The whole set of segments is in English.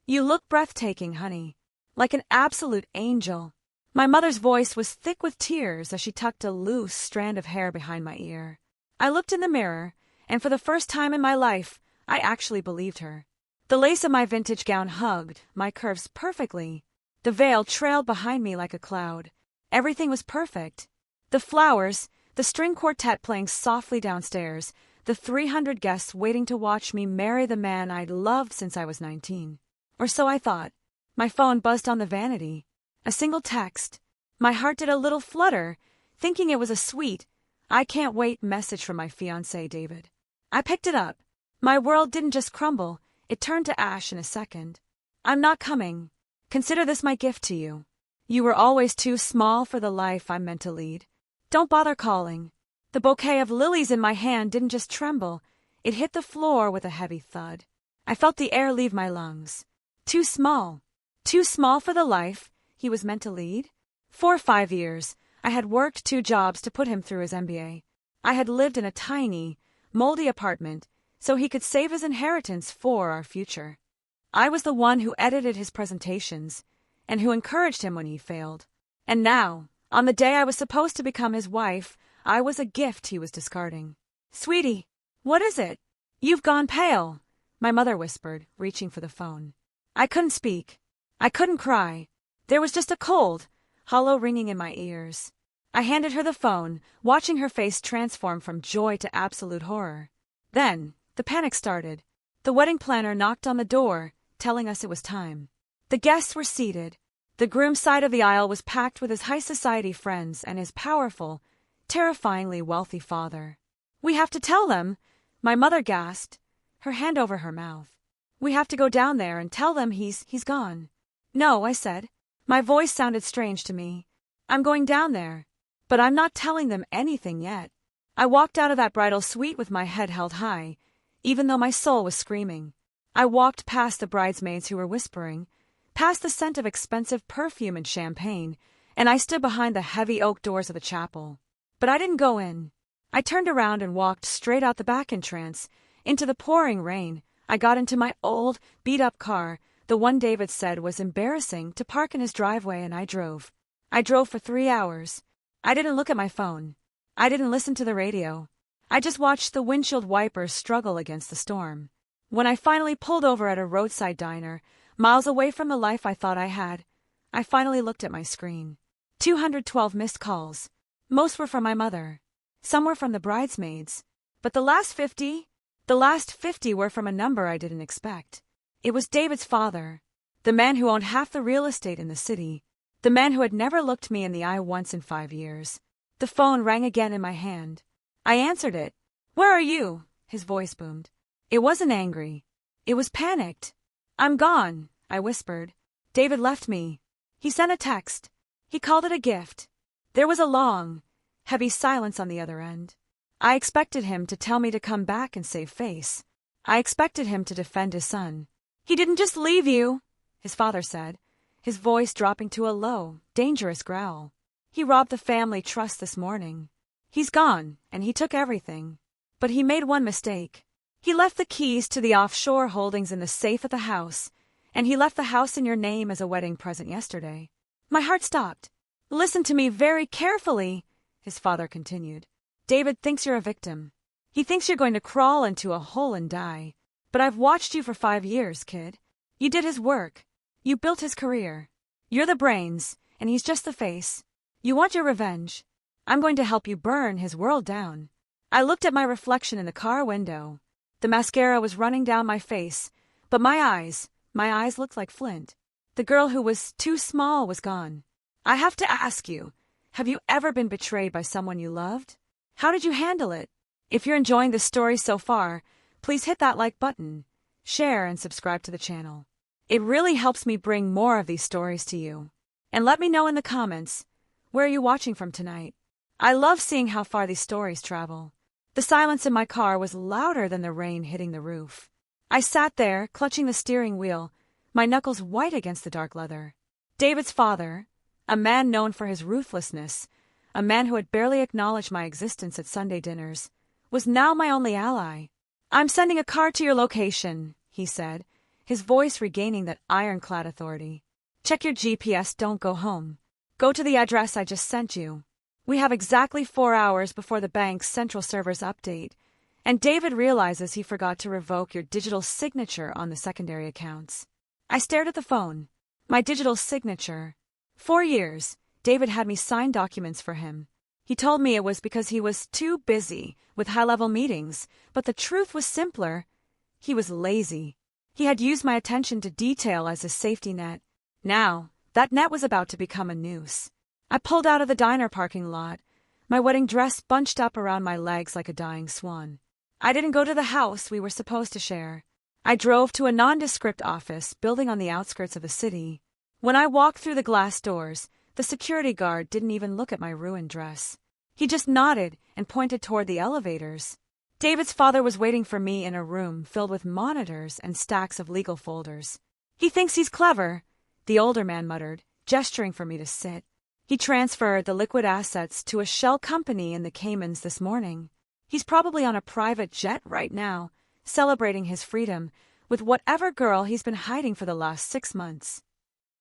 You look breathtaking, honey. Like an absolute angel. My mother's voice was thick with tears as she tucked a loose strand of hair behind my ear. I looked in the mirror, and for the first time in my life, I actually believed her. The lace of my vintage gown hugged my curves perfectly. The veil trailed behind me like a cloud. Everything was perfect. The flowers, the string quartet playing softly downstairs, the 300 guests waiting to watch me marry the man I'd loved since I was 19. Or so I thought. My phone buzzed on the vanity. A single text. My heart did a little flutter, thinking it was a sweet, "I can't wait" message from my fiancé, David. I picked it up. My world didn't just crumble, it turned to ash in a second. "I'm not coming. Consider this my gift to you. You were always too small for the life I'm meant to lead. Don't bother calling." The bouquet of lilies in my hand didn't just tremble, it hit the floor with a heavy thud. I felt the air leave my lungs. Too small. Too small for the life he was meant to lead? For 5 years, I had worked 2 jobs to put him through his MBA. I had lived in a tiny, moldy apartment so he could save his inheritance for our future. I was the one who edited his presentations and who encouraged him when he failed. And now, on the day I was supposed to become his wife, I was a gift he was discarding. "Sweetie, what is it? You've gone pale," my mother whispered, reaching for the phone. I couldn't speak. I couldn't cry. There was just a cold, hollow ringing in my ears. I handed her the phone, watching her face transform from joy to absolute horror. Then, the panic started. The wedding planner knocked on the door, telling us it was time. The guests were seated. The groom's side of the aisle was packed with his high society friends and his powerful, terrifyingly wealthy father. "We have to tell them," my mother gasped, her hand over her mouth. "We have to go down there and tell them he's gone." "No," I said. My voice sounded strange to me. "I'm going down there, but I'm not telling them anything yet." I walked out of that bridal suite with my head held high, even though my soul was screaming. I walked past the bridesmaids who were whispering, past the scent of expensive perfume and champagne, and I stood behind the heavy oak doors of the chapel. But I didn't go in. I turned around and walked straight out the back entrance, into the pouring rain. I got into my old, beat-up car, the one David said was embarrassing to park in his driveway, and I drove. I drove for 3 hours. I didn't look at my phone. I didn't listen to the radio. I just watched the windshield wipers struggle against the storm. When I finally pulled over at a roadside diner, miles away from the life I thought I had, I finally looked at my screen. 212 missed calls. Most were from my mother. Some were from the bridesmaids. But the last 50 were from a number I didn't expect. It was David's father, the man who owned half the real estate in the city, the man who had never looked me in the eye once in 5 years. The phone rang again in my hand. I answered it. "Where are you?" his voice boomed. It wasn't angry. It was panicked. "I'm gone," I whispered. "David left me. He sent a text. He called it a gift." There was a long, heavy silence on the other end. I expected him to tell me to come back and save face. I expected him to defend his son. "He didn't just leave you," his father said, his voice dropping to a low, dangerous growl. "He robbed the family trust this morning. He's gone, and he took everything. But he made one mistake. He left the keys to the offshore holdings in the safe at the house, and he left the house in your name as a wedding present yesterday." My heart stopped. "Listen to me very carefully," his father continued. "David thinks you're a victim. He thinks you're going to crawl into a hole and die. But I've watched you for 5 years, kid. You did his work. You built his career. You're the brains, and he's just the face. You want your revenge. I'm going to help you burn his world down." I looked at my reflection in the car window. The mascara was running down my face, but my eyes looked like flint. The girl who was too small was gone. I have to ask you, have you ever been betrayed by someone you loved? How did you handle it? If you're enjoying this story so far, please hit that like button, share, and subscribe to the channel. It really helps me bring more of these stories to you. And let me know in the comments, where are you watching from tonight? I love seeing how far these stories travel. The silence in my car was louder than the rain hitting the roof. I sat there, clutching the steering wheel, my knuckles white against the dark leather. David's father, a man known for his ruthlessness, a man who had barely acknowledged my existence at Sunday dinners, was now my only ally. "I'm sending a car to your location," he said, his voice regaining that ironclad authority. Check your GPS, don't go home. Go to the address I just sent you. We have exactly 4 hours before the bank's central servers update, and David realizes he forgot to revoke your digital signature on the secondary accounts. I stared at the phone. My digital signature. 4 years, David had me sign documents for him. He told me it was because he was too busy with high-level meetings, but the truth was simpler. He was lazy. He had used my attention to detail as a safety net. Now, that net was about to become a noose. I pulled out of the diner parking lot, my wedding dress bunched up around my legs like a dying swan. I didn't go to the house we were supposed to share. I drove to a nondescript office building on the outskirts of the city. When I walked through the glass doors, the security guard didn't even look at my ruined dress. He just nodded and pointed toward the elevators. David's father was waiting for me in a room filled with monitors and stacks of legal folders. He thinks he's clever, the older man muttered, gesturing for me to sit. He transferred the liquid assets to a shell company in the Caymans this morning. He's probably on a private jet right now, celebrating his freedom with whatever girl he's been hiding for the last 6 months.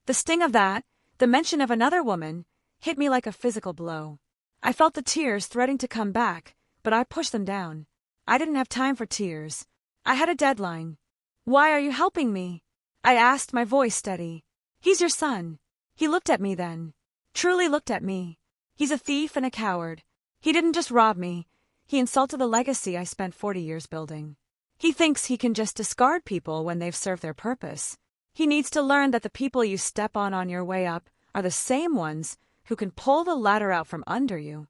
The sting of that, the mention of another woman, hit me like a physical blow. I felt the tears threatening to come back, but I pushed them down. I didn't have time for tears. I had a deadline. Why are you helping me? I asked, my voice steady. He's your son. He looked at me then. Truly looked at me. He's a thief and a coward. He didn't just rob me. He insulted the legacy I spent 40 years building. He thinks he can just discard people when they've served their purpose. He needs to learn that the people you step on your way up are the same ones who can pull the ladder out from under you.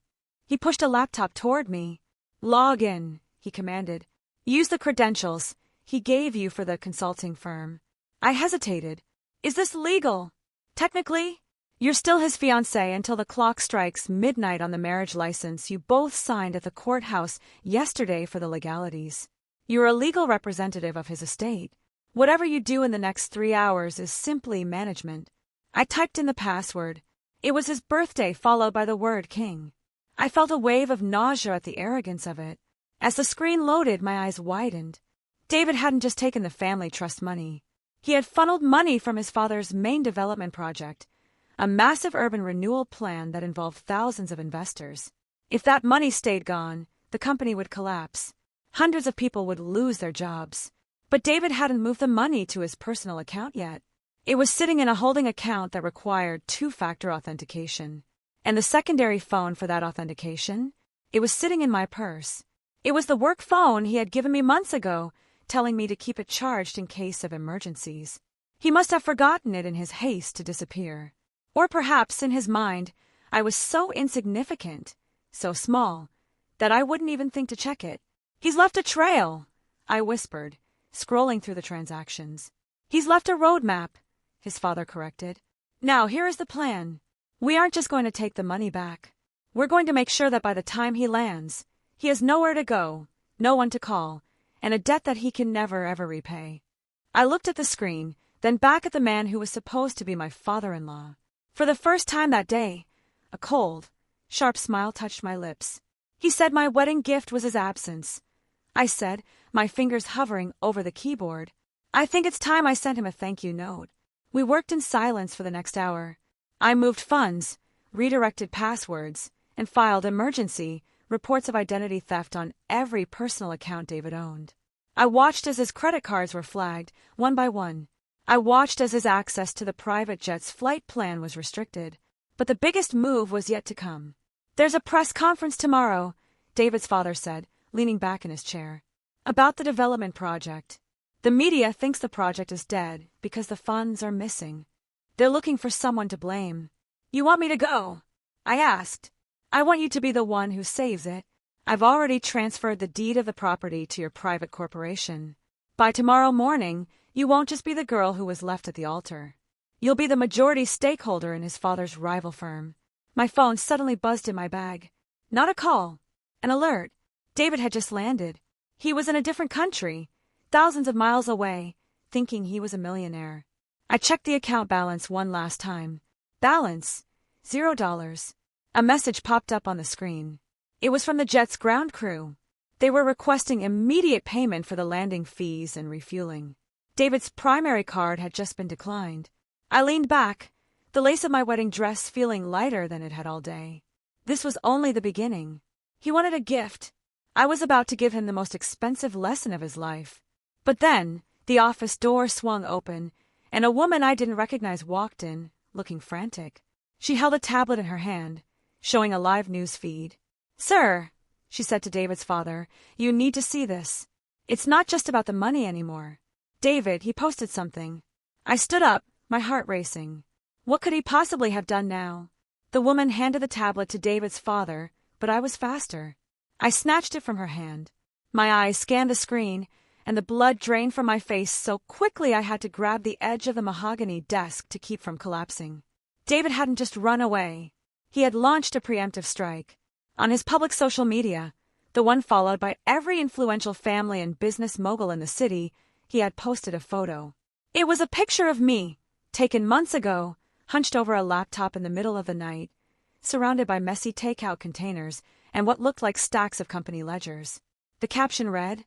He pushed a laptop toward me. Log in, he commanded. Use the credentials he gave you for the consulting firm. I hesitated. Is this legal? Technically, you're still his fiancée until the clock strikes midnight on the marriage license you both signed at the courthouse yesterday for the legalities. You're a legal representative of his estate. Whatever you do in the next 3 hours is simply management. I typed in the password. It was his birthday followed by the word king. I felt a wave of nausea at the arrogance of it. As the screen loaded, my eyes widened. David hadn't just taken the family trust money. He had funneled money from his father's main development project, a massive urban renewal plan that involved thousands of investors. If that money stayed gone, the company would collapse. Hundreds of people would lose their jobs. But David hadn't moved the money to his personal account yet. It was sitting in a holding account that required 2-factor authentication. And the secondary phone for that authentication? It was sitting in my purse. It was the work phone he had given me months ago, telling me to keep it charged in case of emergencies. He must have forgotten it in his haste to disappear. Or perhaps in his mind, I was so insignificant, so small, that I wouldn't even think to check it. He's left a trail, I whispered, scrolling through the transactions. He's left a roadmap, his father corrected. Now here is the plan. We aren't just going to take the money back. We're going to make sure that by the time he lands, he has nowhere to go, no one to call, and a debt that he can never ever repay. I looked at the screen, then back at the man who was supposed to be my father-in-law. For the first time that day, a cold, sharp smile touched my lips. He said my wedding gift was his absence. I said, my fingers hovering over the keyboard. I think it's time I sent him a thank you note. We worked in silence for the next hour. I moved funds, redirected passwords, and filed emergency reports of identity theft on every personal account David owned. I watched as his credit cards were flagged, one by one. I watched as his access to the private jet's flight plan was restricted. But the biggest move was yet to come. There's a press conference tomorrow, David's father said, leaning back in his chair. About the development project. The media thinks the project is dead because the funds are missing. They're looking for someone to blame. You want me to go? I asked. I want you to be the one who saves it. I've already transferred the deed of the property to your private corporation. By tomorrow morning, you won't just be the girl who was left at the altar. You'll be the majority stakeholder in his father's rival firm. My phone suddenly buzzed in my bag. Not a call. An alert. David had just landed. He was in a different country, thousands of miles away, thinking he was a millionaire. I checked the account balance one last time. Balance, $0. A message popped up on the screen. It was from the jet's ground crew. They were requesting immediate payment for the landing fees and refueling. David's primary card had just been declined. I leaned back, the lace of my wedding dress feeling lighter than it had all day. This was only the beginning. He wanted a gift. I was about to give him the most expensive lesson of his life. But then, the office door swung open, and a woman I didn't recognize walked in, looking frantic. She held a tablet in her hand, showing a live news feed. "Sir," she said to David's father, "you need to see this. It's not just about the money anymore. David, he posted something." I stood up, my heart racing. What could he possibly have done now? The woman handed the tablet to David's father, but I was faster. I snatched it from her hand. My eyes scanned the screen, and the blood drained from my face so quickly I had to grab the edge of the mahogany desk to keep from collapsing. David hadn't just run away. He had launched a preemptive strike. On his public social media, the one followed by every influential family and business mogul in the city, he had posted a photo. It was a picture of me, taken months ago, hunched over a laptop in the middle of the night, surrounded by messy takeout containers and what looked like stacks of company ledgers. The caption read,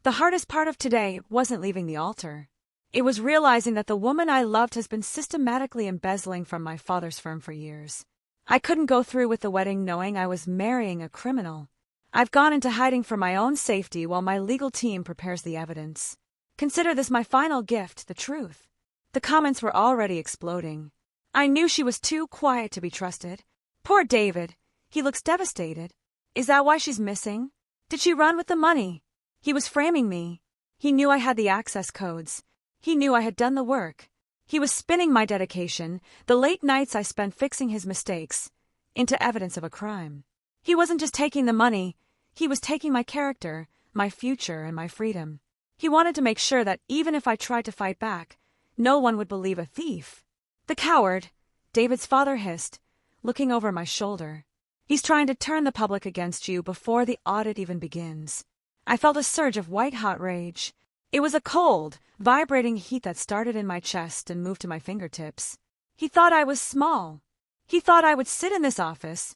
"The hardest part of today wasn't leaving the altar. It was realizing that the woman I loved has been systematically embezzling from my father's firm for years. I couldn't go through with the wedding knowing I was marrying a criminal. I've gone into hiding for my own safety while my legal team prepares the evidence. Consider this my final gift, the truth." The comments were already exploding. I knew she was too quiet to be trusted. Poor David. He looks devastated. Is that why she's missing? Did she run with the money? He was framing me. He knew I had the access codes. He knew I had done the work. He was spinning my dedication, the late nights I spent fixing his mistakes, into evidence of a crime. He wasn't just taking the money, he was taking my character, my future, and my freedom. He wanted to make sure that even if I tried to fight back, no one would believe a thief. "The coward," David's father hissed, looking over my shoulder. "He's trying to turn the public against you before the audit even begins." I felt a surge of white-hot rage. It was a cold, vibrating heat that started in my chest and moved to my fingertips. He thought I was small. He thought I would sit in this office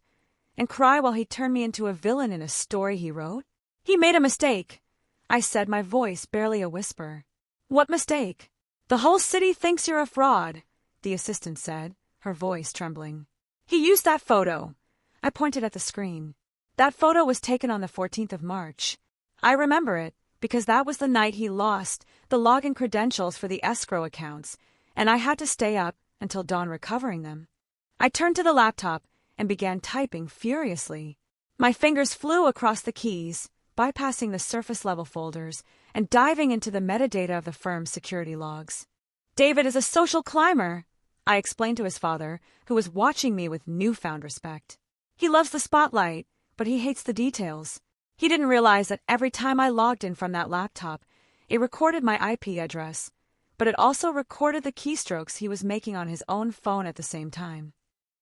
and cry while he turned me into a villain in a story he wrote. "He made a mistake," I said, my voice barely a whisper. "What mistake?" "The whole city thinks you're a fraud," the assistant said, her voice trembling. "He used that photo." I pointed at the screen. That photo was taken on the 14th of March. I remember it because that was the night he lost the login credentials for the escrow accounts, and I had to stay up until dawn recovering them. I turned to the laptop and began typing furiously. My fingers flew across the keys, bypassing the surface-level folders and diving into the metadata of the firm's security logs. "David is a social climber," I explained to his father, who was watching me with newfound respect. "He loves the spotlight, but he hates the details." He didn't realize that every time I logged in from that laptop, it recorded my IP address, but it also recorded the keystrokes he was making on his own phone at the same time.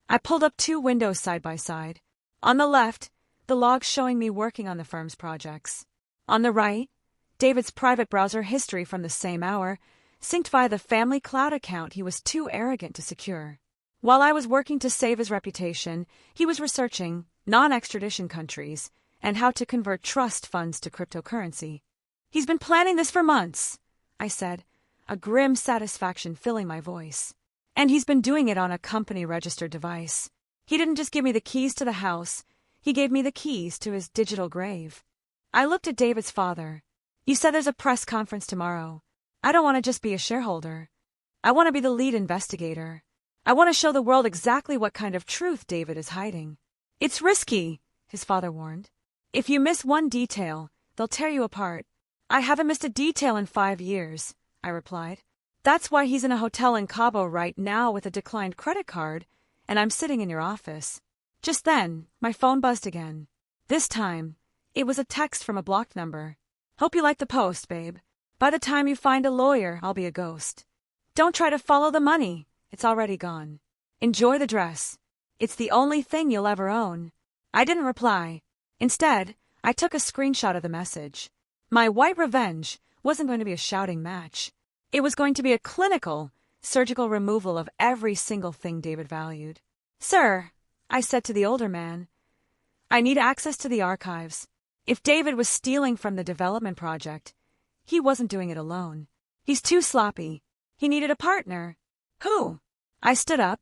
I pulled up two windows side by side. On the left, the logs showing me working on the firm's projects. On the right, David's private browser history from the same hour, synced via the family cloud account he was too arrogant to secure. While I was working to save his reputation, he was researching non-extradition countries and how to convert trust funds to cryptocurrency. "He's been planning this for months," I said, a grim satisfaction filling my voice. "And he's been doing it on a company-registered device. He didn't just give me the keys to the house, he gave me the keys to his digital grave." I looked at David's father. "You said there's a press conference tomorrow. I don't want to just be a shareholder. I want to be the lead investigator. I want to show the world exactly what kind of truth David is hiding." "It's risky," his father warned. "If you miss one detail, they'll tear you apart." "I haven't missed a detail in 5 years," I replied. "That's why he's in a hotel in Cabo right now with a declined credit card, and I'm sitting in your office." Just then, my phone buzzed again. This time, it was a text from a blocked number. "Hope you like the post, babe. By the time you find a lawyer, I'll be a ghost. Don't try to follow the money. It's already gone. Enjoy the dress. It's the only thing you'll ever own." I didn't reply. Instead, I took a screenshot of the message. My white revenge wasn't going to be a shouting match. It was going to be a clinical, surgical removal of every single thing David valued. "Sir," I said to the older man, "I need access to the archives. If David was stealing from the development project, he wasn't doing it alone. He's too sloppy. He needed a partner. Who? I stood up,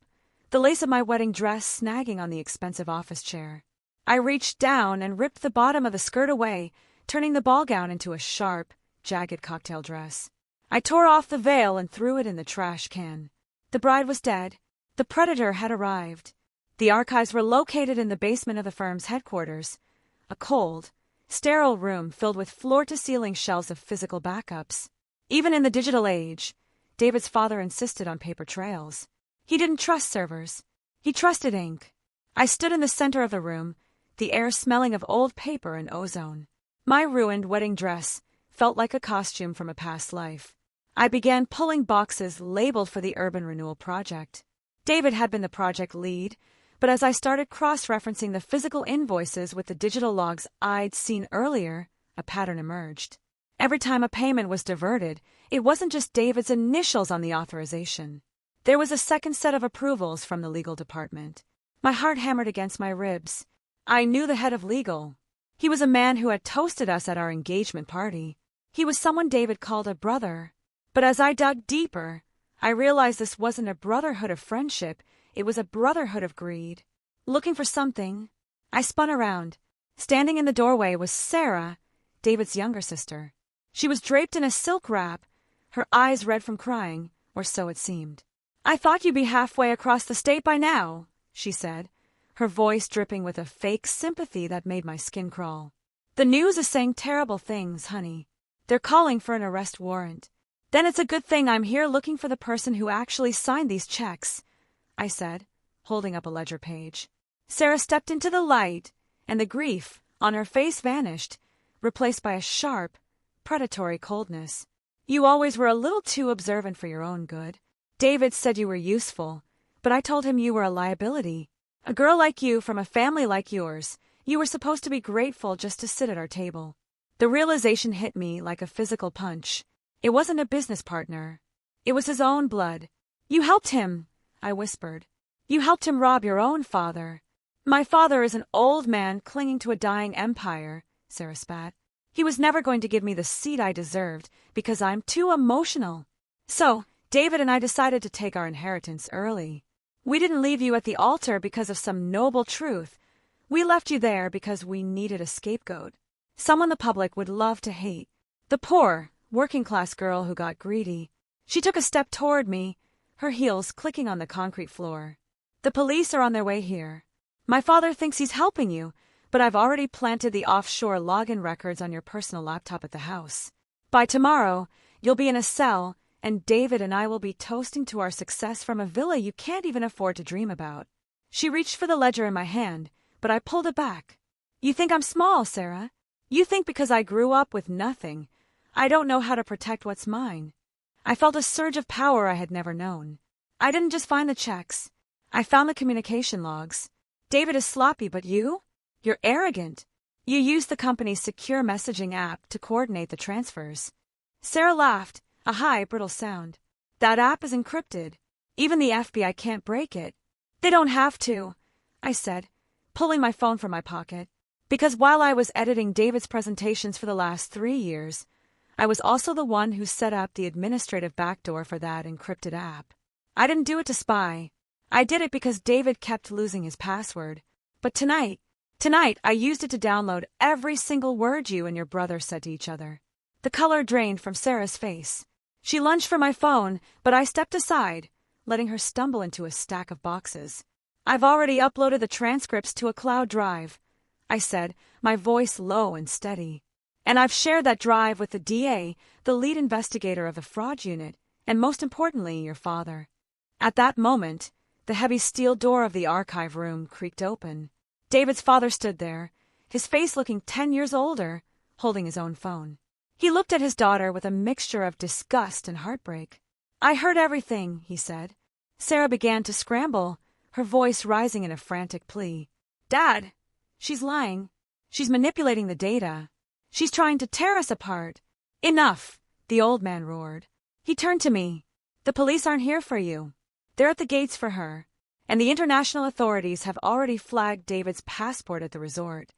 the lace of my wedding dress snagging on the expensive office chair. I reached down and ripped the bottom of the skirt away, turning the ball gown into a sharp, jagged cocktail dress. I tore off the veil and threw it in the trash can. The bride was dead. The predator had arrived. The archives were located in the basement of the firm's headquarters, a cold, sterile room filled with floor-to-ceiling shelves of physical backups. Even in the digital age, David's father insisted on paper trails. He didn't trust servers. He trusted ink. I stood in the center of the room, the air smelling of old paper and ozone. My ruined wedding dress felt like a costume from a past life. I began pulling boxes labeled for the Urban Renewal Project. David had been the project lead, but as I started cross-referencing the physical invoices with the digital logs I'd seen earlier, a pattern emerged. Every time a payment was diverted, it wasn't just David's initials on the authorization. There was a second set of approvals from the legal department. My heart hammered against my ribs. I knew the head of legal. He was a man who had toasted us at our engagement party. He was someone David called a brother. But as I dug deeper, I realized this wasn't a brotherhood of friendship, it was a brotherhood of greed. Looking for something, I spun around. Standing in the doorway was Sarah, David's younger sister. She was draped in a silk wrap, her eyes red from crying, or so it seemed. "I thought you'd be halfway across the state by now," she said, her voice dripping with a fake sympathy that made my skin crawl. "The news is saying terrible things, honey. They're calling for an arrest warrant. Then it's a good thing I'm here looking for the person who actually signed these checks," I said, holding up a ledger page. Sarah stepped into the light, and the grief on her face vanished, replaced by a sharp, predatory coldness. "You always were a little too observant for your own good. David said you were useful, but I told him you were a liability. A girl like you from a family like yours, you were supposed to be grateful just to sit at our table." The realization hit me like a physical punch. It wasn't a business partner. It was his own blood. "You helped him," I whispered. "You helped him rob your own father." "My father is an old man clinging to a dying empire," Sarah spat. "He was never going to give me the seat I deserved because I'm too emotional. So, David and I decided to take our inheritance early. We didn't leave you at the altar because of some noble truth. We left you there because we needed a scapegoat. Someone the public would love to hate. The poor, working-class girl who got greedy." She took a step toward me, her heels clicking on the concrete floor. "The police are on their way here. My father thinks he's helping you, but I've already planted the offshore login records on your personal laptop at the house. By tomorrow, you'll be in a cell, and David and I will be toasting to our success from a villa you can't even afford to dream about." She reached for the ledger in my hand, but I pulled it back. "You think I'm small, Sarah? You think because I grew up with nothing, I don't know how to protect what's mine." I felt a surge of power I had never known. "I didn't just find the checks. I found the communication logs. David is sloppy, but you? You're arrogant. You used the company's secure messaging app to coordinate the transfers." Sarah laughed, a high, brittle sound. "That app is encrypted. Even the FBI can't break it." "They don't have to," I said, pulling my phone from my pocket. Because while I was editing David's presentations for the last 3 years, I was also the one who set up the administrative backdoor for that encrypted app. I didn't do it to spy. I did it because David kept losing his password. But tonight I used it to download every single word you and your brother said to each other. The color drained from Sarah's face. She lunged for my phone, but I stepped aside, letting her stumble into a stack of boxes. "I've already uploaded the transcripts to a cloud drive," I said, my voice low and steady. "And I've shared that drive with the DA, the lead investigator of the fraud unit, and most importantly, your father." At that moment, the heavy steel door of the archive room creaked open. David's father stood there, his face looking 10 years older, holding his own phone. He looked at his daughter with a mixture of disgust and heartbreak. "I heard everything," he said. Sarah began to scramble, her voice rising in a frantic plea. "Dad, she's lying. She's manipulating the data. She's trying to tear us apart." "Enough," the old man roared. He turned to me. "The police aren't here for you. They're at the gates for her, and the international authorities have already flagged David's passport at the resort."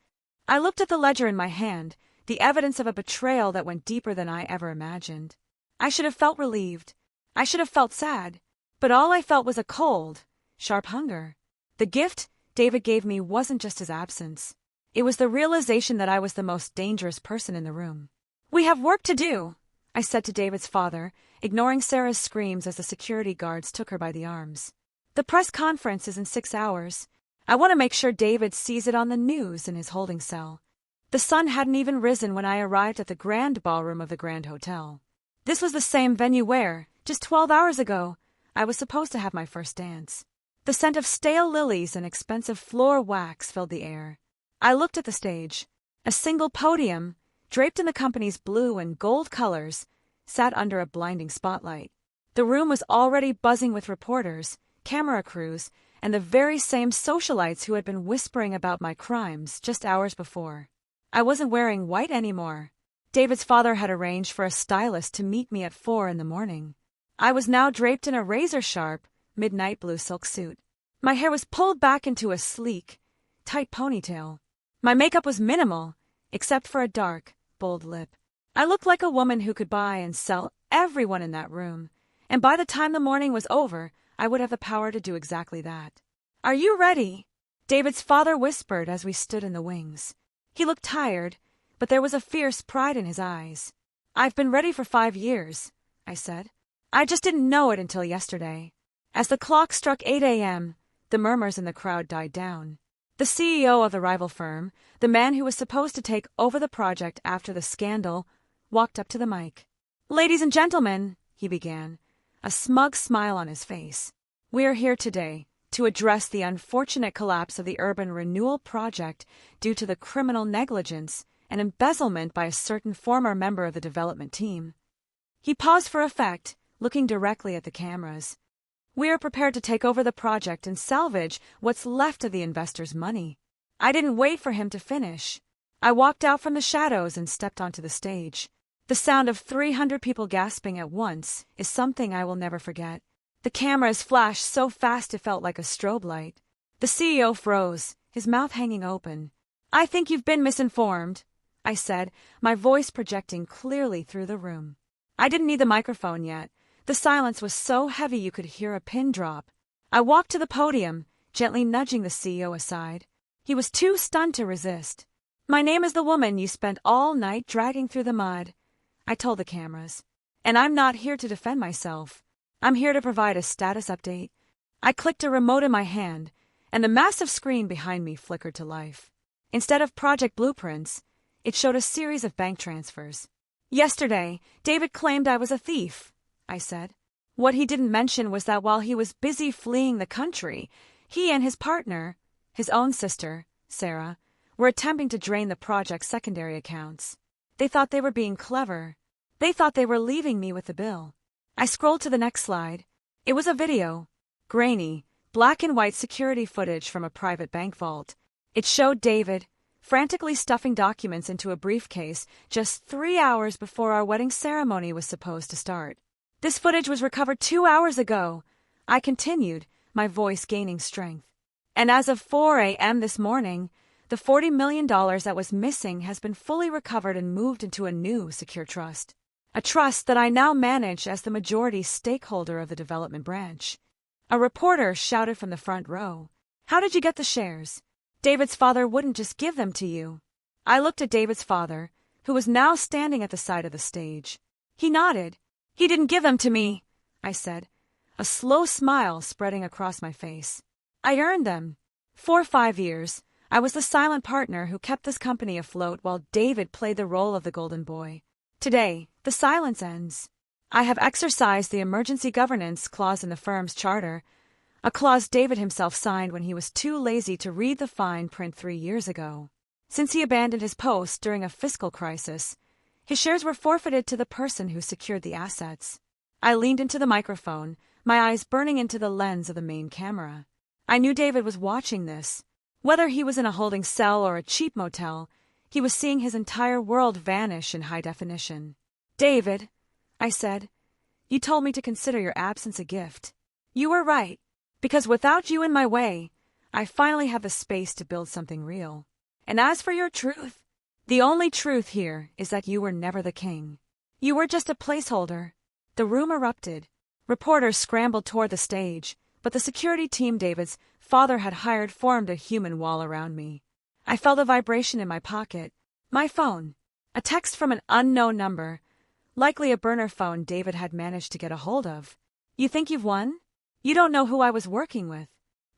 I looked at the ledger in my hand, the evidence of a betrayal that went deeper than I ever imagined. I should have felt relieved. I should have felt sad. But all I felt was a cold, sharp hunger. The gift David gave me wasn't just his absence. It was the realization that I was the most dangerous person in the room. "We have work to do," I said to David's father, ignoring Sarah's screams as the security guards took her by the arms. "The press conference is in 6 hours. I want to make sure David sees it on the news in his holding cell." The sun hadn't even risen when I arrived at the grand ballroom of the Grand Hotel. This was the same venue where, just 12 hours ago, I was supposed to have my first dance. The scent of stale lilies and expensive floor wax filled the air. I looked at the stage. A single podium, draped in the company's blue and gold colors, sat under a blinding spotlight. The room was already buzzing with reporters, camera crews, and the very same socialites who had been whispering about my crimes just hours before. I wasn't wearing white anymore. David's father had arranged for a stylist to meet me at 4 in the morning. I was now draped in a razor-sharp, midnight blue silk suit. My hair was pulled back into a sleek, tight ponytail. My makeup was minimal, except for a dark, bold lip. I looked like a woman who could buy and sell everyone in that room, and by the time the morning was over, I would have the power to do exactly that. "Are you ready?" David's father whispered as we stood in the wings. He looked tired, but there was a fierce pride in his eyes. "I've been ready for 5 years," I said. "I just didn't know it until yesterday." As the clock struck 8 a.m., the murmurs in the crowd died down. The CEO of the rival firm, the man who was supposed to take over the project after the scandal, walked up to the mic. "Ladies and gentlemen," he began, a smug smile on his face, "we are here today to address the unfortunate collapse of the urban renewal project due to the criminal negligence and embezzlement by a certain former member of the development team." He paused for effect, looking directly at the cameras. "We are prepared to take over the project and salvage what's left of the investors' money." I didn't wait for him to finish. I walked out from the shadows and stepped onto the stage. The sound of 300 people gasping at once is something I will never forget. The cameras flashed so fast it felt like a strobe light. The CEO froze, his mouth hanging open. "I think you've been misinformed," I said, my voice projecting clearly through the room. I didn't need the microphone yet. The silence was so heavy you could hear a pin drop. I walked to the podium, gently nudging the CEO aside. He was too stunned to resist. "My name is the woman you spent all night dragging through the mud," I told the cameras. "And I'm not here to defend myself. I'm here to provide a status update." I clicked a remote in my hand, and the massive screen behind me flickered to life. Instead of project blueprints, it showed a series of bank transfers. "Yesterday, David claimed I was a thief," I said. What he didn't mention was that while he was busy fleeing the country, he and his partner, his own sister, Sarah, were attempting to drain the project's secondary accounts. They thought they were being clever. They thought they were leaving me with the bill. I scrolled to the next slide. It was a video. Grainy, black and white security footage from a private bank vault. It showed David frantically stuffing documents into a briefcase just 3 hours before our wedding ceremony was supposed to start. "This footage was recovered 2 hours ago," I continued, my voice gaining strength. "And as of 4 a.m. this morning, the $40 million that was missing has been fully recovered and moved into a new secure trust. A trust that I now manage as the majority stakeholder of the development branch." A reporter shouted from the front row, "How did you get the shares? David's father wouldn't just give them to you." I looked at David's father, who was now standing at the side of the stage. He nodded. "He didn't give them to me," I said, a slow smile spreading across my face. "I earned them. For 5 years, I was the silent partner who kept this company afloat while David played the role of the golden boy. Today, the silence ends. I have exercised the emergency governance clause in the firm's charter, a clause David himself signed when he was too lazy to read the fine print 3 years ago. Since he abandoned his post during a fiscal crisis, his shares were forfeited to the person who secured the assets." I leaned into the microphone, my eyes burning into the lens of the main camera. I knew David was watching this. Whether he was in a holding cell or a cheap motel, he was seeing his entire world vanish in high definition. "David," I said, "you told me to consider your absence a gift. You were right, because without you in my way, I finally have the space to build something real. And as for your truth, the only truth here is that you were never the king. You were just a placeholder, The room erupted. Reporters scrambled toward the stage, but the security team David's father had hired formed a human wall around me. I felt a vibration in my pocket. My phone. A text from an unknown number. Likely a burner phone David had managed to get a hold of. You think you've won? You don't know who I was working with.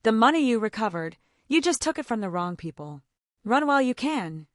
The money you recovered, you just took it from the wrong people. Run while you can.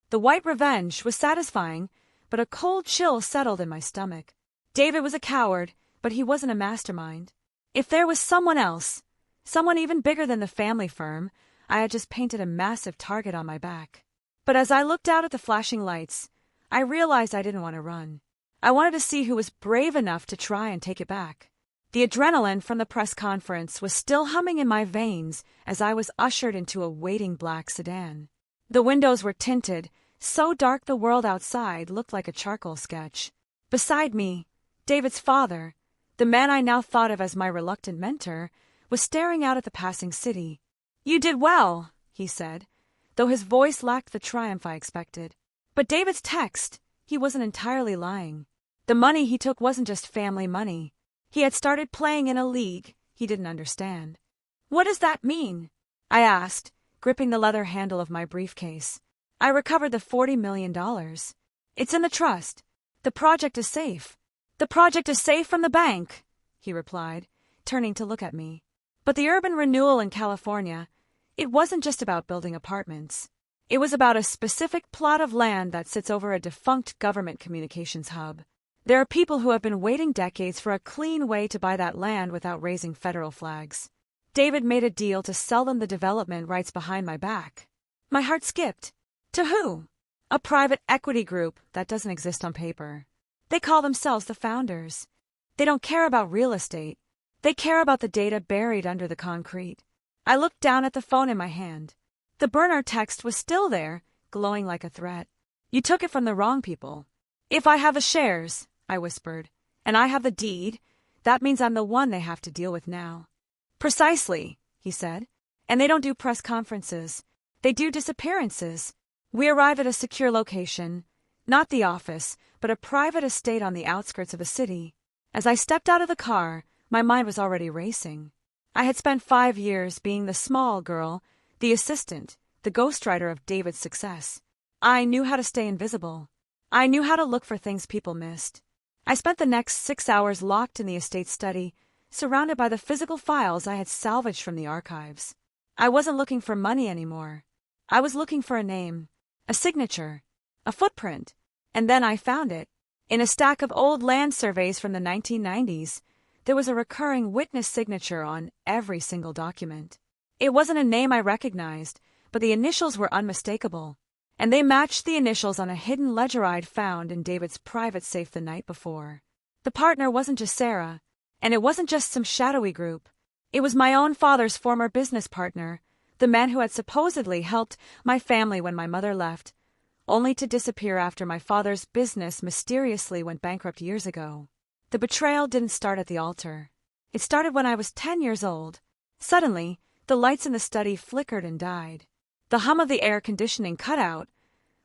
The white revenge was satisfying, but a cold chill settled in my stomach. David was a coward, but he wasn't a mastermind. If there was someone else, someone even bigger than the family firm, I had just painted a massive target on my back. But as I looked out at the flashing lights, I realized I didn't want to run. I wanted to see who was brave enough to try and take it back. The adrenaline from the press conference was still humming in my veins as I was ushered into a waiting black sedan. The windows were tinted, so dark the world outside looked like a charcoal sketch. Beside me, David's father, the man I now thought of as my reluctant mentor, was staring out at the passing city. "You did well," he said, though his voice lacked the triumph I expected. But David's text, he wasn't entirely lying. The money he took wasn't just family money. He had started playing in a league he didn't understand. "What does that mean?" I asked, gripping the leather handle of my briefcase. "I recovered the $40 million. It's in the trust. The project is safe." "The project is safe from the bank," he replied, turning to look at me. But the urban renewal in California, it wasn't just about building apartments. It was about a specific plot of land that sits over a defunct government communications hub. There are people who have been waiting decades for a clean way to buy that land without raising federal flags. David made a deal to sell them the development rights behind my back. My heart skipped. To who? A private equity group that doesn't exist on paper. They call themselves the founders. They don't care about real estate. They care about the data buried under the concrete. I looked down at the phone in my hand. The burner text was still there, glowing like a threat. "You took it from the wrong people." "If I have the shares," I whispered, "and I have the deed, that means I'm the one they have to deal with now." "Precisely," he said. "And they don't do press conferences. They do disappearances." We arrived at a secure location, not the office, but a private estate on the outskirts of a city. As I stepped out of the car, my mind was already racing. I had spent 5 years being the small girl, the assistant, the ghostwriter of David's success. I knew how to stay invisible. I knew how to look for things people missed. I spent the next 6 hours locked in the estate study, surrounded by the physical files I had salvaged from the archives. I wasn't looking for money anymore. I was looking for a name, a signature, a footprint, and then I found it. In a stack of old land surveys from the 1990s, there was a recurring witness signature on every single document. It wasn't a name I recognized, but the initials were unmistakable, and they matched the initials on a hidden ledger I'd found in David's private safe the night before. The partner wasn't just Sarah, and it wasn't just some shadowy group. It was my own father's former business partner, the man who had supposedly helped my family when my mother left, only to disappear after my father's business mysteriously went bankrupt years ago. The betrayal didn't start at the altar. It started when I was 10 years old. Suddenly, the lights in the study flickered and died. The hum of the air conditioning cut out,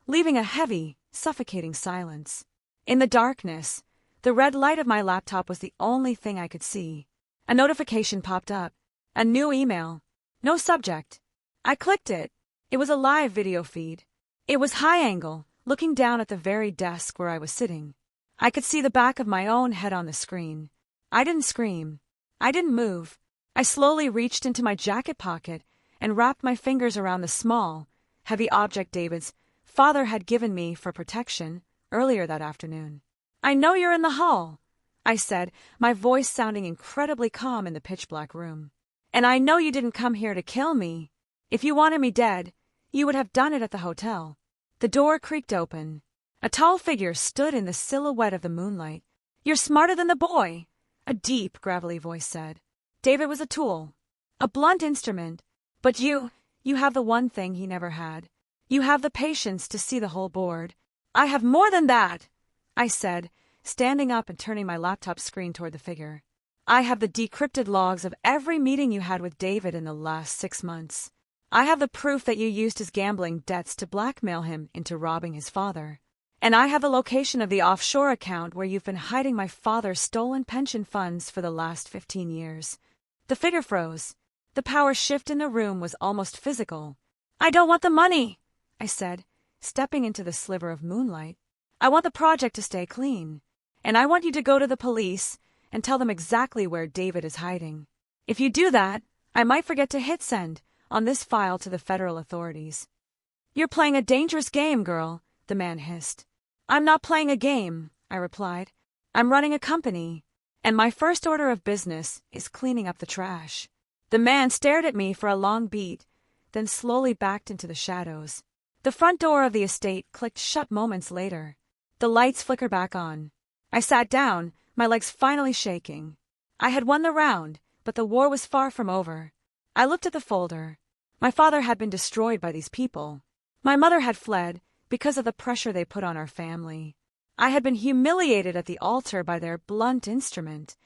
leaving a heavy, suffocating silence. In the darkness, the red light of my laptop was the only thing I could see. A notification popped up. A new email. No subject. I clicked it. It was a live video feed. It was high angle, looking down at the very desk where I was sitting. I could see the back of my own head on the screen. I didn't scream. I didn't move. I slowly reached into my jacket pocket and wrapped my fingers around the small, heavy object David's father had given me for protection earlier that afternoon. "I know you're in the hall," I said, my voice sounding incredibly calm in the pitch-black room. "And I know you didn't come here to kill me. If you wanted me dead, you would have done it at the hotel." The door creaked open. A tall figure stood in the silhouette of the moonlight. "You're smarter than the boy," a deep, gravelly voice said. David was a tool, a blunt instrument, but you have the one thing he never had. You have the patience to see the whole board. "I have more than that," I said, standing up and turning my laptop screen toward the figure. "I have the decrypted logs of every meeting you had with David in the last 6 months. I have the proof that you used his gambling debts to blackmail him into robbing his father. And I have the location of the offshore account where you've been hiding my father's stolen pension funds for the last 15 years. The figure froze. The power shift in the room was almost physical. I don't want the money, I said, stepping into the sliver of moonlight. I want the project to stay clean. And I want you to go to the police and tell them exactly where David is hiding. If you do that, I might forget to hit send on this file to the federal authorities. You're playing a dangerous game, girl, the man hissed. I'm not playing a game, I replied. I'm running a company, and my first order of business is cleaning up the trash. The man stared at me for a long beat, then slowly backed into the shadows. The front door of the estate clicked shut moments later. The lights flickered back on. I sat down, my legs finally shaking. I had won the round, but the war was far from over. I looked at the folder. My father had been destroyed by these people. My mother had fled because of the pressure they put on our family. I had been humiliated at the altar by their blunt instrument,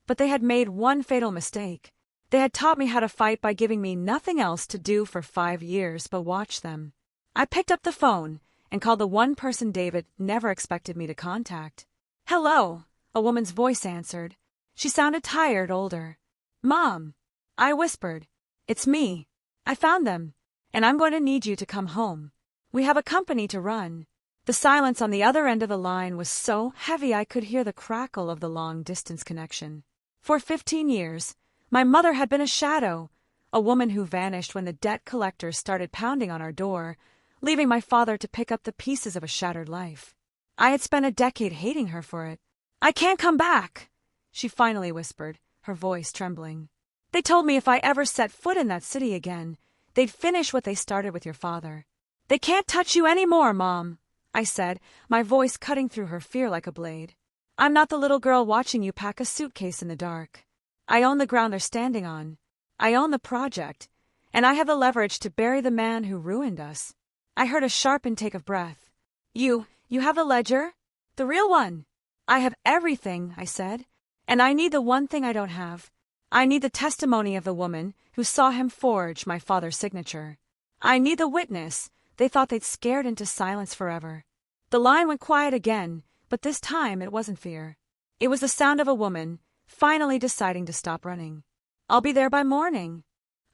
but they had made one fatal mistake. They had taught me how to fight by giving me nothing else to do for 5 years but watch them. I picked up the phone and called the one person David never expected me to contact. Hello, a woman's voice answered. She sounded tired, older. Mom, I whispered. It's me. I found them, and I'm going to need you to come home. We have a company to run. The silence on the other end of the line was so heavy I could hear the crackle of the long-distance connection. For 15 years, my mother had been a shadow, a woman who vanished when the debt collectors started pounding on our door, leaving my father to pick up the pieces of a shattered life. I had spent a decade hating her for it. I can't come back, she finally whispered, her voice trembling. They told me if I ever set foot in that city again, they'd finish what they started with your father. They can't touch you anymore, Mom, I said, my voice cutting through her fear like a blade. I'm not the little girl watching you pack a suitcase in the dark. I own the ground they're standing on. I own the project, and I have the leverage to bury the man who ruined us. I heard a sharp intake of breath. You have the ledger? The real one? I have everything, I said, and I need the one thing I don't have. I need the testimony of the woman who saw him forge my father's signature. I need the witness they thought they'd scared into silence forever. The line went quiet again, but this time it wasn't fear. It was the sound of a woman finally deciding to stop running. I'll be there by morning.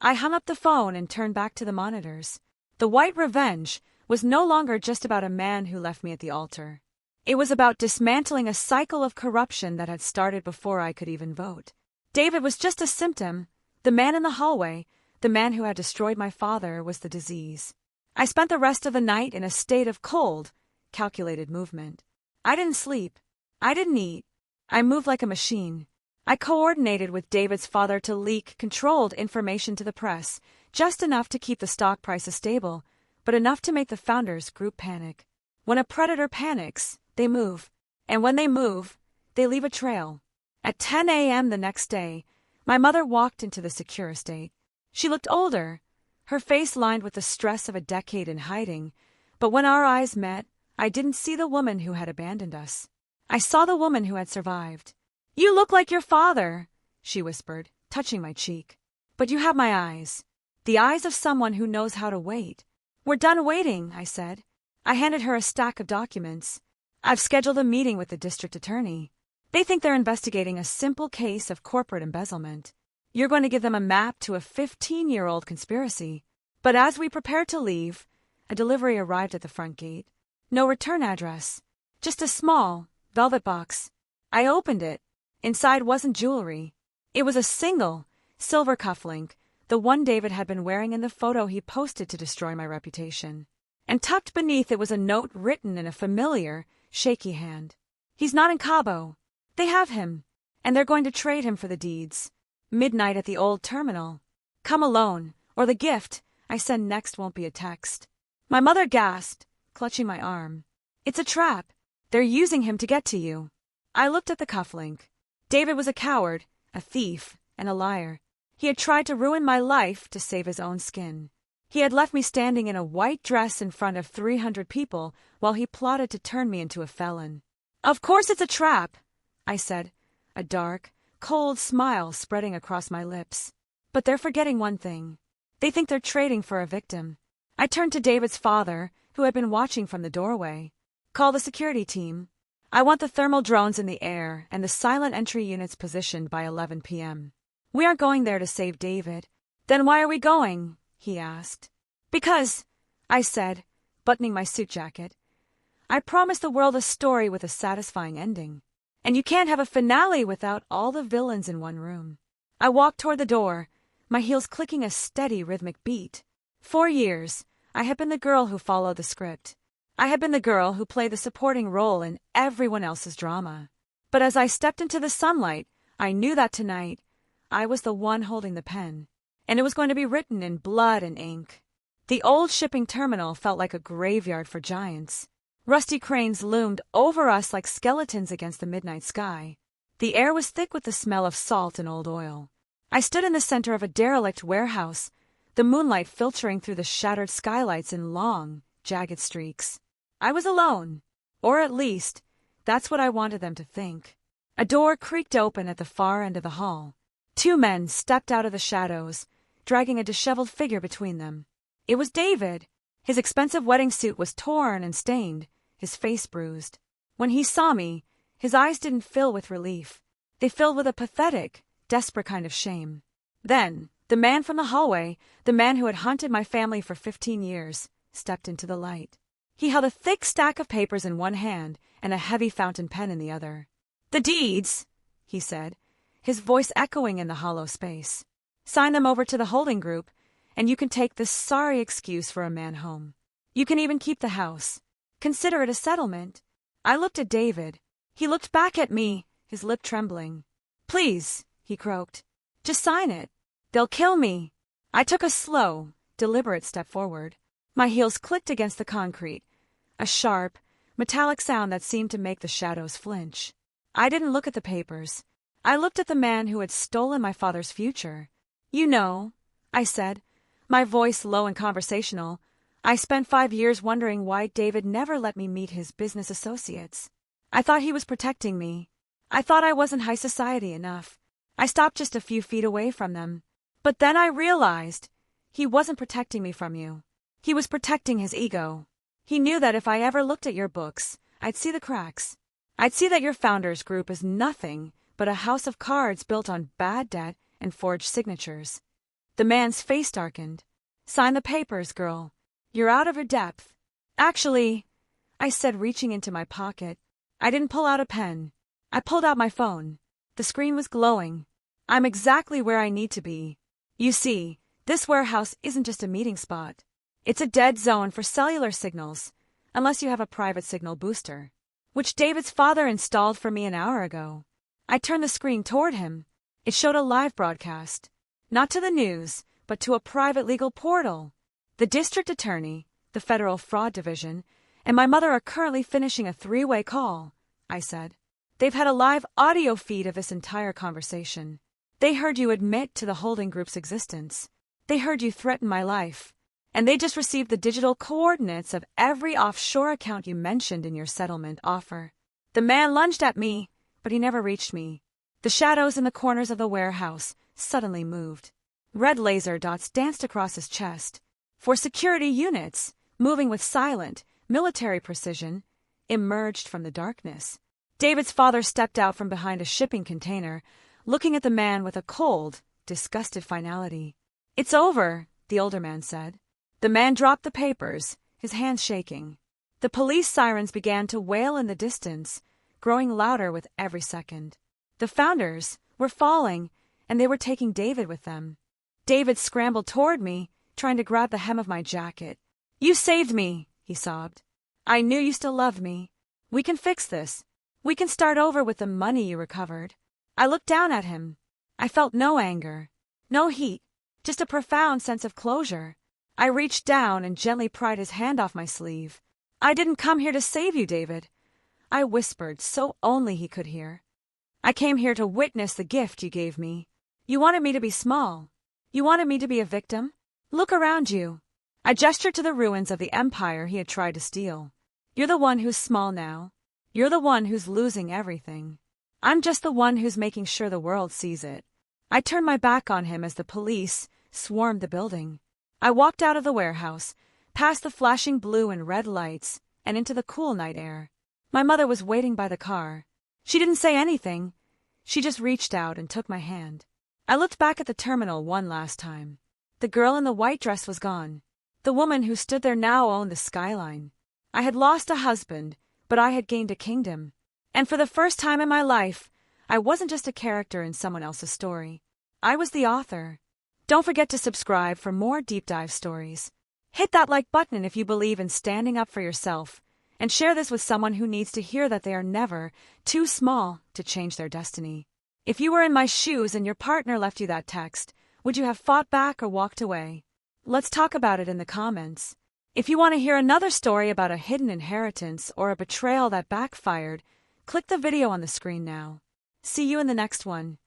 I hung up the phone and turned back to the monitors. The white revenge was no longer just about a man who left me at the altar. It was about dismantling a cycle of corruption that had started before I could even vote. David was just a symptom. The man in the hallway, the man who had destroyed my father, was the disease. I spent the rest of the night in a state of cold, calculated movement. I didn't sleep. I didn't eat. I moved like a machine. I coordinated with David's father to leak controlled information to the press, just enough to keep the stock prices stable, but enough to make the founders group panic. When a predator panics, they move. And when they move, they leave a trail. At 10 a.m. the next day, my mother walked into the secure estate. She looked older, her face lined with the stress of a decade in hiding, but when our eyes met, I didn't see the woman who had abandoned us. I saw the woman who had survived. You look like your father, she whispered, touching my cheek. But you have my eyes. The eyes of someone who knows how to wait. We're done waiting, I said. I handed her a stack of documents. I've scheduled a meeting with the district attorney. They think they're investigating a simple case of corporate embezzlement. You're going to give them a map to a 15-year-old conspiracy. But as we prepared to leave, a delivery arrived at the front gate. No return address. Just a small, velvet box. I opened it. Inside wasn't jewelry. It was a single, silver cufflink, the one David had been wearing in the photo he posted to destroy my reputation. And tucked beneath it was a note written in a familiar, shaky hand. He's not in Cabo. They have him, and they're going to trade him for the deeds. Midnight at the old terminal. Come alone, or the gift I send next won't be a text. My mother gasped, clutching my arm. It's a trap. They're using him to get to you. I looked at the cufflink. David was a coward, a thief, and a liar. He had tried to ruin my life to save his own skin. He had left me standing in a white dress in front of 300 people while he plotted to turn me into a felon. Of course it's a trap, I said, a dark, cold smile spreading across my lips. But they're forgetting one thing. They think they're trading for a victim. I turned to David's father, who had been watching from the doorway. Call the security team. I want the thermal drones in the air and the silent entry units positioned by 11 p.m. We aren't going there to save David. Then why are we going? He asked. Because, I said, buttoning my suit jacket, I promised the world a story with a satisfying ending. And you can't have a finale without all the villains in one room. I walked toward the door, my heels clicking a steady rhythmic beat. For years, I had been the girl who followed the script. I had been the girl who played the supporting role in everyone else's drama. But as I stepped into the sunlight, I knew that tonight, I was the one holding the pen, and it was going to be written in blood and ink. The old shipping terminal felt like a graveyard for giants. Rusty cranes loomed over us like skeletons against the midnight sky. The air was thick with the smell of salt and old oil. I stood in the center of a derelict warehouse, the moonlight filtering through the shattered skylights in long, jagged streaks. I was alone, or at least, that's what I wanted them to think. A door creaked open at the far end of the hall. Two men stepped out of the shadows, dragging a disheveled figure between them. It was David. His expensive wedding suit was torn and stained, his face bruised. When he saw me, his eyes didn't fill with relief. They filled with a pathetic, desperate kind of shame. Then, the man from the hallway, the man who had hunted my family for 15 years, stepped into the light. He held a thick stack of papers in one hand and a heavy fountain pen in the other. "The deeds," he said, his voice echoing in the hollow space. "Sign them over to the holding group, and you can take this sorry excuse for a man home. You can even keep the house. Consider it a settlement." I looked at David. He looked back at me, his lip trembling. "Please," he croaked. "Just sign it. They'll kill me." I took a slow, deliberate step forward. My heels clicked against the concrete, a sharp, metallic sound that seemed to make the shadows flinch. I didn't look at the papers. I looked at the man who had stolen my father's future. "You know," I said, my voice low and conversational, "I spent 5 years wondering why David never let me meet his business associates. I thought he was protecting me. I thought I wasn't high society enough. I stopped just a few feet away from them. But then I realized he wasn't protecting me from you. He was protecting his ego. He knew that if I ever looked at your books, I'd see the cracks. I'd see that your founders group is nothing but a house of cards built on bad debt and forged signatures." The man's face darkened. "Sign the papers, girl. You're out of your depth." "Actually," I said, reaching into my pocket. I didn't pull out a pen. I pulled out my phone. The screen was glowing. "I'm exactly where I need to be. You see, this warehouse isn't just a meeting spot. It's a dead zone for cellular signals, unless you have a private signal booster, which David's father installed for me an hour ago." I turned the screen toward him. It showed a live broadcast. Not to the news, but to a private legal portal. The district attorney, the federal fraud division, and my mother are currently finishing a 3-way call, I said. "They've had a live audio feed of this entire conversation. They heard you admit to the holding group's existence. They heard you threaten my life. And they just received the digital coordinates of every offshore account you mentioned in your settlement offer." The man lunged at me, but he never reached me. The shadows in the corners of the warehouse suddenly moved. Red laser dots danced across his chest. 4 security units, moving with silent, military precision, emerged from the darkness. David's father stepped out from behind a shipping container, looking at the man with a cold, disgusted finality. "It's over," the older man said. The man dropped the papers, his hands shaking. The police sirens began to wail in the distance, growing louder with every second. The founders were falling, and they were taking David with them. David scrambled toward me, trying to grab the hem of my jacket. "You saved me," he sobbed. "I knew you still loved me. We can fix this. We can start over with the money you recovered." I looked down at him. I felt no anger, no heat, just a profound sense of closure. I reached down and gently pried his hand off my sleeve. "I didn't come here to save you, David," I whispered so only he could hear. "I came here to witness the gift you gave me. You wanted me to be small. You wanted me to be a victim. Look around you." I gestured to the ruins of the empire he had tried to steal. "You're the one who's small now. You're the one who's losing everything. I'm just the one who's making sure the world sees it." I turned my back on him as the police swarmed the building. I walked out of the warehouse, past the flashing blue and red lights, and into the cool night air. My mother was waiting by the car. She didn't say anything. She just reached out and took my hand. I looked back at the terminal one last time. The girl in the white dress was gone. The woman who stood there now owned the skyline. I had lost a husband, but I had gained a kingdom. And for the first time in my life, I wasn't just a character in someone else's story. I was the author. Don't forget to subscribe for more deep dive stories. Hit that like button if you believe in standing up for yourself, and share this with someone who needs to hear that they are never too small to change their destiny. If you were in my shoes and your partner left you that text, would you have fought back or walked away? Let's talk about it in the comments. If you want to hear another story about a hidden inheritance or a betrayal that backfired, click the video on the screen now. See you in the next one.